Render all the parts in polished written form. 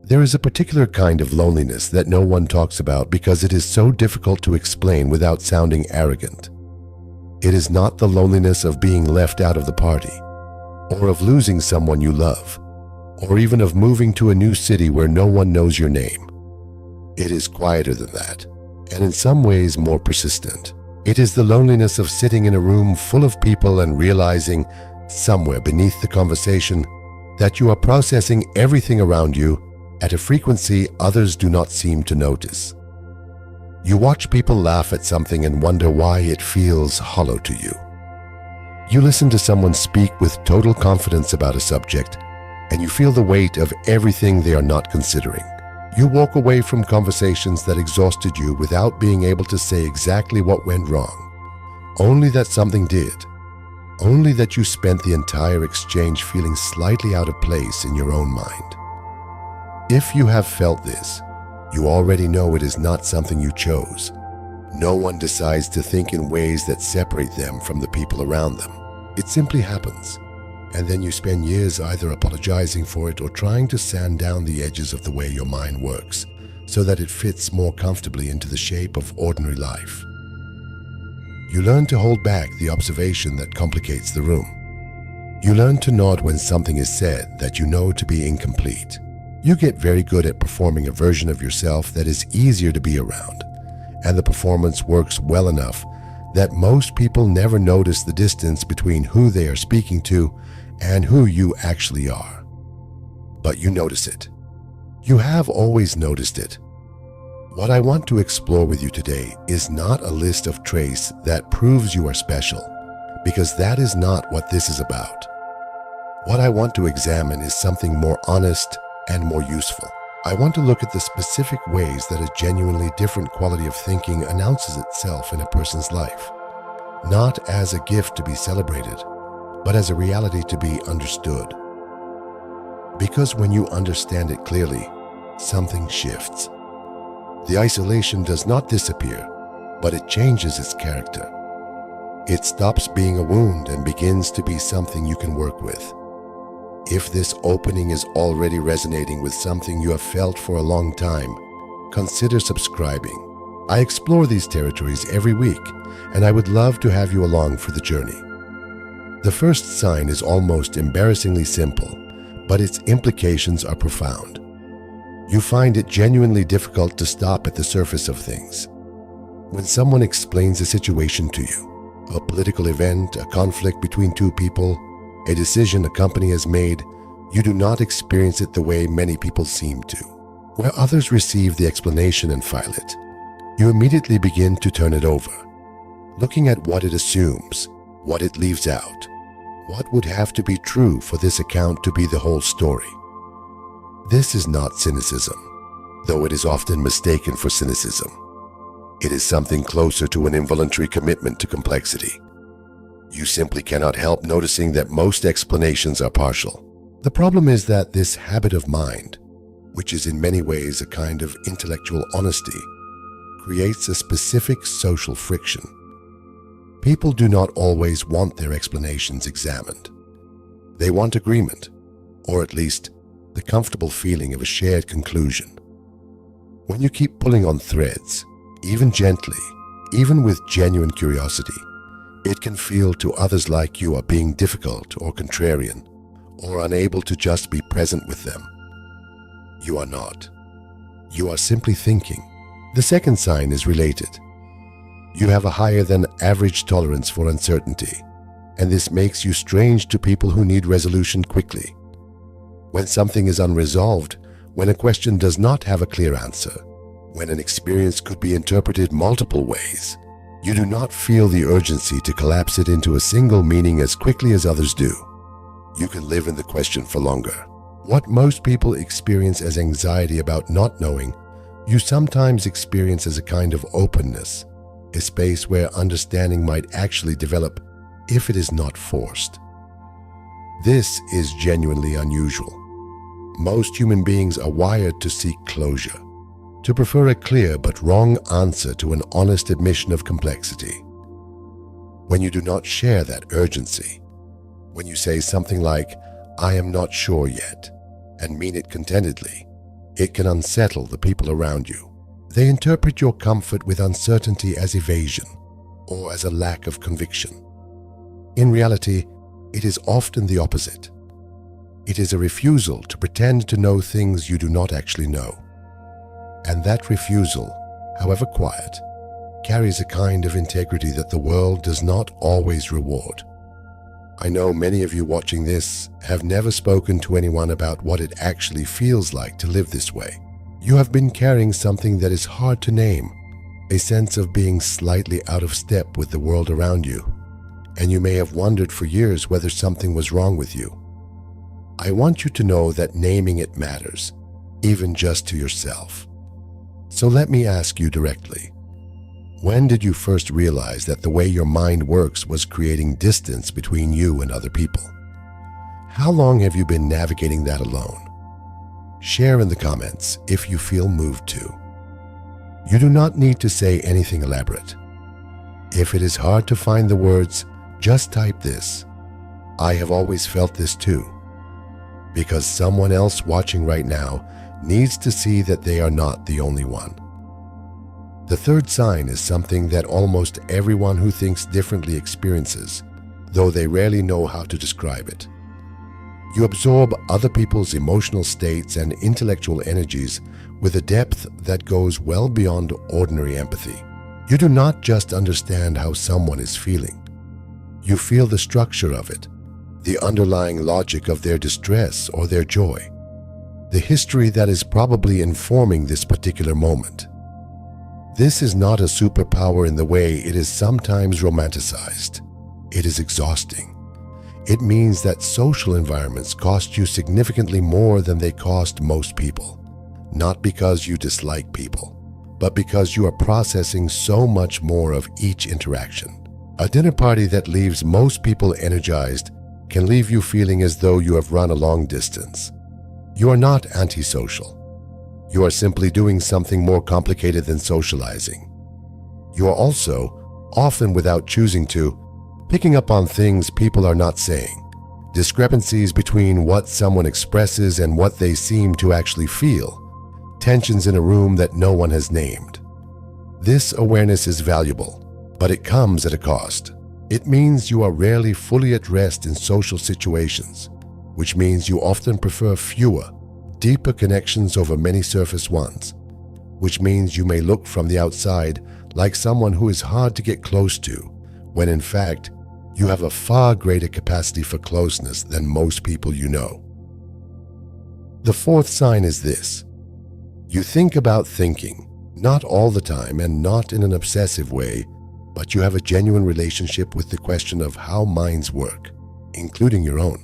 There is a particular kind of loneliness that no one talks about because it is so difficult to explain without sounding arrogant. It is not the loneliness of being left out of the party, or of losing someone you love, or even of moving to a new city where no one knows your name. It is quieter than that, and in some ways more persistent. It is the loneliness of sitting in a room full of people and realizing, somewhere beneath the conversation, that you are processing everything around you at a frequency others do not seem to notice. You watch people laugh at something and wonder why it feels hollow to you. You listen to someone speak with total confidence about a subject, and you feel the weight of everything they are not considering. You walk away from conversations that exhausted you without being able to say exactly what went wrong, only that something did, only that you spent the entire exchange feeling slightly out of place in your own mind. If you have felt this, you already know it is not something you chose. No one decides to think in ways that separate them from the people around them. It simply happens. And then you spend years either apologizing for it or trying to sand down the edges of the way your mind works so that it fits more comfortably into the shape of ordinary life. You learn to hold back the observation that complicates the room. You learn to nod when something is said that you know to be incomplete. You get very good at performing a version of yourself that is easier to be around, and the performance works well enough that most people never notice the distance between who they are speaking to and who you actually are. But you notice it. You have always noticed it. What I want to explore with you today is not a list of traits that proves you are special, because that is not what this is about. What I want to examine is something more honest and more useful. I want to look at the specific ways that a genuinely different quality of thinking announces itself in a person's life, not as a gift to be celebrated, but as a reality to be understood. Because when you understand it clearly, something shifts. The isolation does not disappear, but it changes its character. It stops being a wound and begins to be something you can work with. If this opening is already resonating with something you have felt for a long time, consider subscribing. I explore these territories every week, and I would love to have you along for the journey. The first sign is almost embarrassingly simple, but its implications are profound. You find it genuinely difficult to stop at the surface of things. When someone explains a situation to you, a political event, a conflict between two people, a decision a company has made, you do not experience it the way many people seem to. Where others receive the explanation and file it, you immediately begin to turn it over, looking at what it assumes, what it leaves out. What would have to be true for this account to be the whole story? This is not cynicism, though it is often mistaken for cynicism. It is something closer to an involuntary commitment to complexity. You simply cannot help noticing that most explanations are partial. The problem is that this habit of mind, which is in many ways a kind of intellectual honesty, creates a specific social friction. People do not always want their explanations examined. They want agreement, or at least the comfortable feeling of a shared conclusion. When you keep pulling on threads, even gently, even with genuine curiosity, it can feel to others like you are being difficult or contrarian, or unable to just be present with them. You are not. You are simply thinking. The second sign is related. You have a higher than average tolerance for uncertainty, and this makes you strange to people who need resolution quickly. When something is unresolved, when a question does not have a clear answer, when an experience could be interpreted multiple ways, you do not feel the urgency to collapse it into a single meaning as quickly as others do. You can live in the question for longer. What most people experience as anxiety about not knowing, you sometimes experience as a kind of openness, a space where understanding might actually develop if it is not forced. This is genuinely unusual. Most human beings are wired to seek closure, to prefer a clear but wrong answer to an honest admission of complexity. When you do not share that urgency, when you say something like, "I am not sure yet," and mean it contentedly, It can unsettle the people around you. They interpret your comfort with uncertainty as evasion or as a lack of conviction. In reality, it is often the opposite. It is a refusal to pretend to know things you do not actually know. And that refusal, however quiet, carries a kind of integrity that the world does not always reward. I know many of you watching this have never spoken to anyone about what it actually feels like to live this way. You have been carrying something that is hard to name, a sense of being slightly out of step with the world around you, and you may have wondered for years whether something was wrong with you. I want you to know that naming it matters, even just to yourself. So let me ask you directly, when did you first realize that the way your mind works was creating distance between you and other people? How long have you been navigating that alone? Share in the comments if you feel moved to. You do not need to say anything elaborate. If it is hard to find the words, just type this: I have always felt this too. Because someone else watching right now needs to see that they are not the only one. The third sign is something that almost everyone who thinks differently experiences, though they rarely know how to describe it. You absorb other people's emotional states and intellectual energies with a depth that goes well beyond ordinary empathy. You do not just understand how someone is feeling. You feel the structure of it, the underlying logic of their distress or their joy, the history that is probably informing this particular moment. This is not a superpower in the way it is sometimes romanticized. It is exhausting. It means that social environments cost you significantly more than they cost most people, not because you dislike people, but because you are processing so much more of each interaction. A dinner party that leaves most people energized can leave you feeling as though you have run a long distance. You are not antisocial. You are simply doing something more complicated than socializing. You are also, often without choosing to, picking up on things people are not saying, discrepancies between what someone expresses and what they seem to actually feel, tensions in a room that no one has named. This awareness is valuable, but it comes at a cost. It means you are rarely fully at rest in social situations, which means you often prefer fewer, deeper connections over many surface ones, which means you may look from the outside like someone who is hard to get close to, when in fact, you have a far greater capacity for closeness than most people you know. The fourth sign is this: you think about thinking, not all the time and not in an obsessive way, but you have a genuine relationship with the question of how minds work, including your own.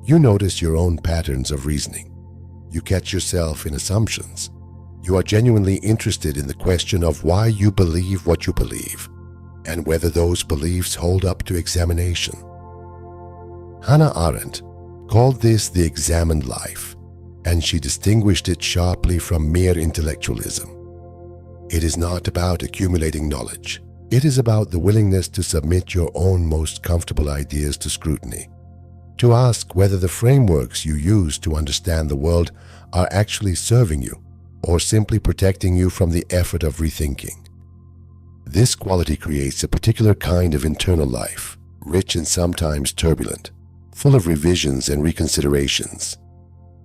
You notice your own patterns of reasoning. You catch yourself in assumptions. You are genuinely interested in the question of why you believe what you believe, and whether those beliefs hold up to examination. Hannah Arendt called this the examined life, and she distinguished it sharply from mere intellectualism. It is not about accumulating knowledge. It is about the willingness to submit your own most comfortable ideas to scrutiny, to ask whether the frameworks you use to understand the world are actually serving you or simply protecting you from the effort of rethinking. This quality creates a particular kind of internal life, rich and sometimes turbulent, full of revisions and reconsiderations.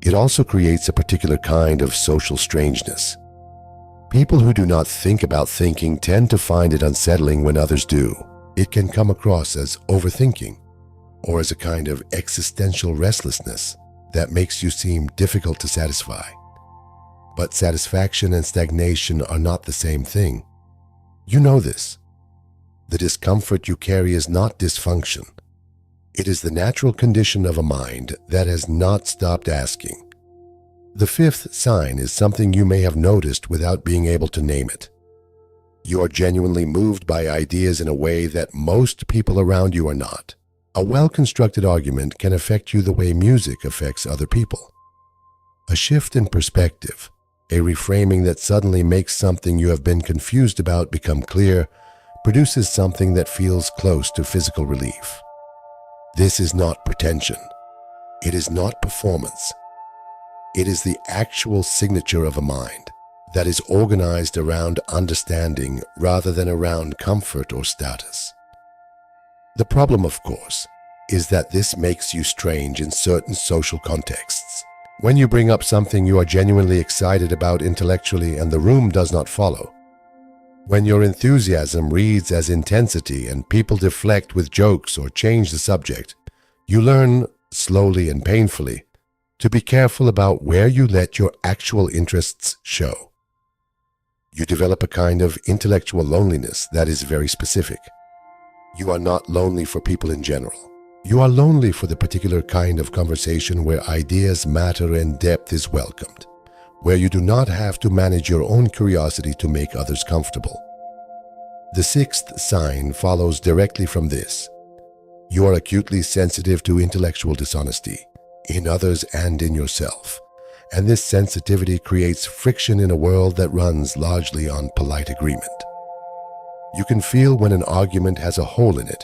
It also creates a particular kind of social strangeness. People who do not think about thinking tend to find it unsettling when others do. It can come across as overthinking, or as a kind of existential restlessness that makes you seem difficult to satisfy. But satisfaction and stagnation are not the same thing. You know this. The discomfort you carry is not dysfunction. It is the natural condition of a mind that has not stopped asking. The fifth sign is something you may have noticed without being able to name it. You are genuinely moved by ideas in a way that most people around you are not. A well-constructed argument can affect you the way music affects other people. A shift in perspective, a reframing that suddenly makes something you have been confused about become clear, produces something that feels close to physical relief. This is not pretension. It is not performance. It is the actual signature of a mind that is organized around understanding rather than around comfort or status. The problem, of course, is that this makes you strange in certain social contexts. When you bring up something you are genuinely excited about intellectually and the room does not follow, when your enthusiasm reads as intensity and people deflect with jokes or change the subject, you learn, slowly and painfully, to be careful about where you let your actual interests show. You develop a kind of intellectual loneliness that is very specific. You are not lonely for people in general. You are lonely for the particular kind of conversation where ideas matter and depth is welcomed, where you do not have to manage your own curiosity to make others comfortable. The sixth sign follows directly from this. You are acutely sensitive to intellectual dishonesty, in others and in yourself, and this sensitivity creates friction in a world that runs largely on polite agreement. You can feel when an argument has a hole in it,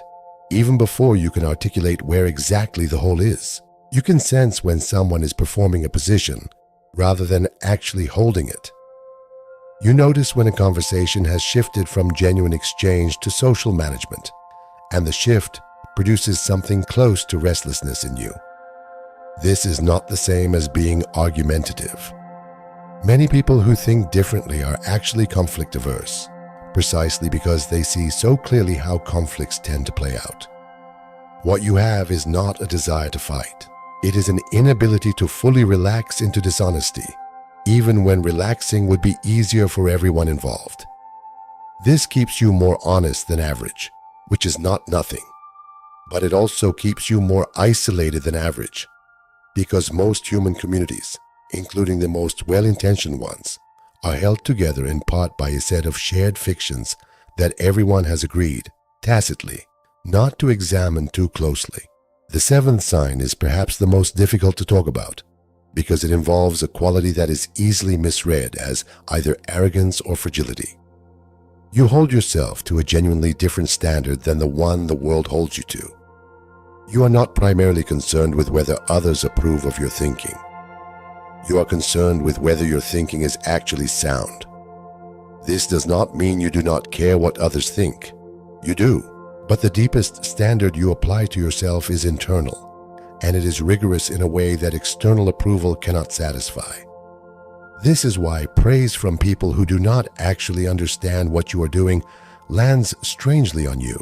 even before you can articulate where exactly the hole is. You can sense when someone is performing a position rather than actually holding it. You notice when a conversation has shifted from genuine exchange to social management, and the shift produces something close to restlessness in you. This is not the same as being argumentative. Many people who think differently are actually conflict averse, precisely because they see so clearly how conflicts tend to play out. What you have is not a desire to fight. It is an inability to fully relax into dishonesty, even when relaxing would be easier for everyone involved. This keeps you more honest than average, which is not nothing, but it also keeps you more isolated than average, because most human communities, including the most well-intentioned ones, are held together in part by a set of shared fictions that everyone has agreed, tacitly, not to examine too closely. The seventh sign is perhaps the most difficult to talk about, because it involves a quality that is easily misread as either arrogance or fragility. You hold yourself to a genuinely different standard than the one the world holds you to. You are not primarily concerned with whether others approve of your thinking. You are concerned with whether your thinking is actually sound. This does not mean you do not care what others think. You do, but the deepest standard you apply to yourself is internal, and it is rigorous in a way that external approval cannot satisfy. This is why praise from people who do not actually understand what you are doing lands strangely on you,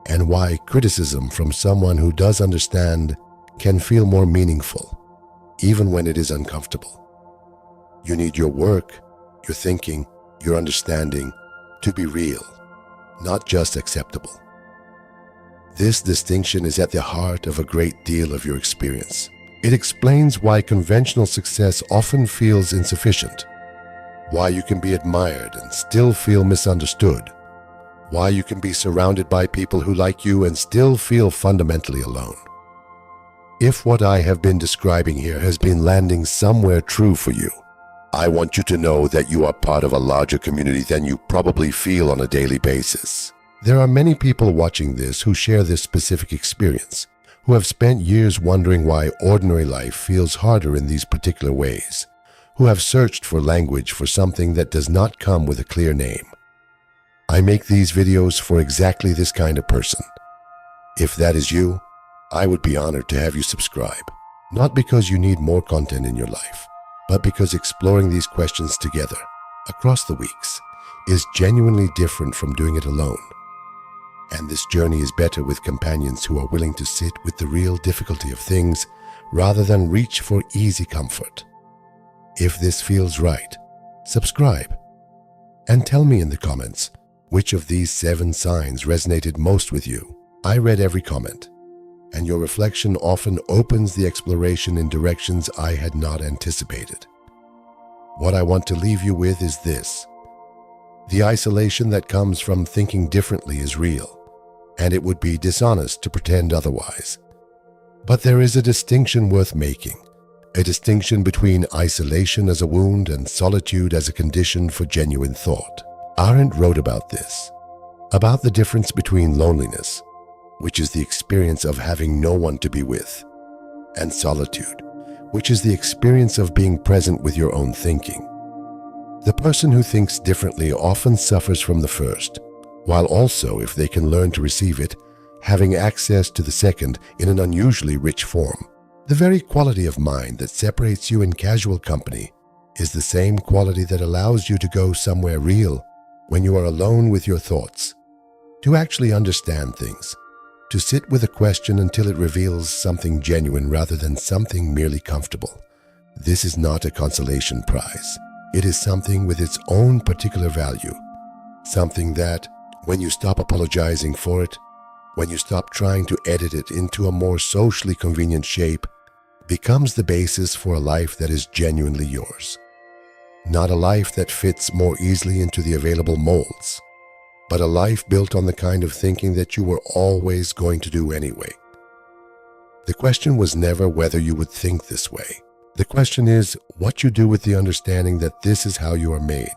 and why criticism from someone who does understand can feel more meaningful, even when it is uncomfortable. You need your work, your thinking, your understanding to be real, not just acceptable. This distinction is at the heart of a great deal of your experience. It explains why conventional success often feels insufficient, why you can be admired and still feel misunderstood, why you can be surrounded by people who like you and still feel fundamentally alone. If what I have been describing here has been landing somewhere true for you, I want you to know that you are part of a larger community than you probably feel on a daily basis. There are many people watching this who share this specific experience, who have spent years wondering why ordinary life feels harder in these particular ways, who have searched for language for something that does not come with a clear name. I make these videos for exactly this kind of person. If that is you, I would be honored to have you subscribe, not because you need more content in your life, but because exploring these questions together, across the weeks, is genuinely different from doing it alone. And this journey is better with companions who are willing to sit with the real difficulty of things rather than reach for easy comfort. If this feels right, subscribe and tell me in the comments which of these 7 signs resonated most with you. I read every comment, and your reflection often opens the exploration in directions I had not anticipated. What I want to leave you with is this: the isolation that comes from thinking differently is real, and it would be dishonest to pretend otherwise. But there is a distinction worth making, a distinction between isolation as a wound and solitude as a condition for genuine thought. Arendt wrote about this, about the difference between loneliness, which is the experience of having no one to be with, and solitude, which is the experience of being present with your own thinking. The person who thinks differently often suffers from the first, while also, if they can learn to receive it, having access to the second in an unusually rich form. The very quality of mind that separates you in casual company is the same quality that allows you to go somewhere real when you are alone with your thoughts, to actually understand things, to sit with a question until it reveals something genuine rather than something merely comfortable. This is not a consolation prize. It is something with its own particular value, something that, when you stop apologizing for it, when you stop trying to edit it into a more socially convenient shape, becomes the basis for a life that is genuinely yours. Not a life that fits more easily into the available molds, but a life built on the kind of thinking that you were always going to do anyway. The question was never whether you would think this way. The question is what you do with the understanding that this is how you are made.